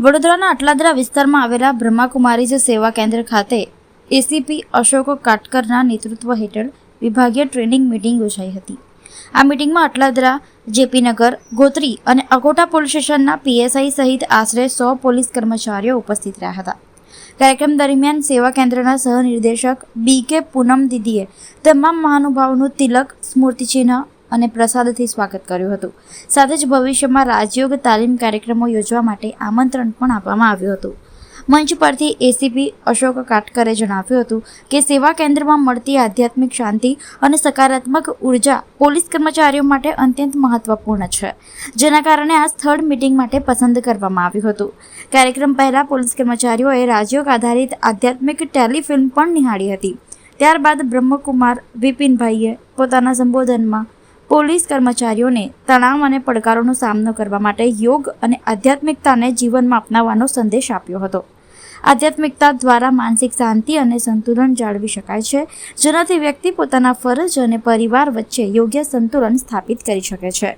વડોદરાના અટલાદરા વિસ્તારમાં આવેલા બ્રહ્માકુમારીઝ સેવા કેન્દ્ર ખાતે એસીપી અશોક કાટકરના નેતૃત્વ હેઠળ વિભાગીય ટ્રેનિંગ મીટિંગ યોજાઈ હતી. આ મીટિંગમાં અટલાદરા, જેપીનગર, ગોત્રી અને અકોટા પોલીસ સ્ટેશનના પીએસઆઈ સહિત આશરે 100 પોલીસ કર્મચારીઓ ઉપસ્થિત રહ્યા હતા. કાર્યક્રમ દરમિયાન સેવા કેન્દ્રના સહનિર્દેશક BK પૂનમ દીદીએ તમામ મહાનુભાવોનું તિલક, સ્મૃતિચિહ્ન અને પ્રસાદથી સ્વાગત કર્યું હતું. સાથે જ ભવિષ્યમાં રાજયોગ તાલીમ કાર્યક્રમો યોજવા માટે આમંત્રણ પણ આપવામાં આવ્યું હતું. મંચ પરથી એસીપી અશોક કાટકરે જણાવ્યું હતું કે સેવા કેન્દ્રમાં મળતી આધ્યાત્મિક શાંતિ અને સકારાત્મક ઉર્જા પોલીસ કર્મચારીઓ માટે અત્યંત મહત્વપૂર્ણ છે, જેના કારણે આ સ્થળ મીટિંગ માટે પસંદ કરવામાં આવ્યું હતું. કાર્યક્રમ પહેલા પોલીસ કર્મચારીઓએ રાજયોગ આધારિત આધ્યાત્મિક ટેલિફિલ્મ પણ નિહાળી હતી. ત્યારબાદ બ્રહ્મકુમાર વિપિનભાઈએ પોતાના સંબોધનમાં પોલીસ કર્મચારીઓને તણાવ અને પડકારોનો સામનો કરવા માટે યોગ અને આધ્યાત્મિકતાને જીવનમાં અપનાવવાનો સંદેશ આપ્યો હતો. આધ્યાત્મિકતા દ્વારા માનસિક શાંતિ અને સંતુલન જાળવી શકાય છે, જેનાથી વ્યક્તિ પોતાના ફરજ અને પરિવાર વચ્ચે યોગ્ય સંતુલન સ્થાપિત કરી શકે છે.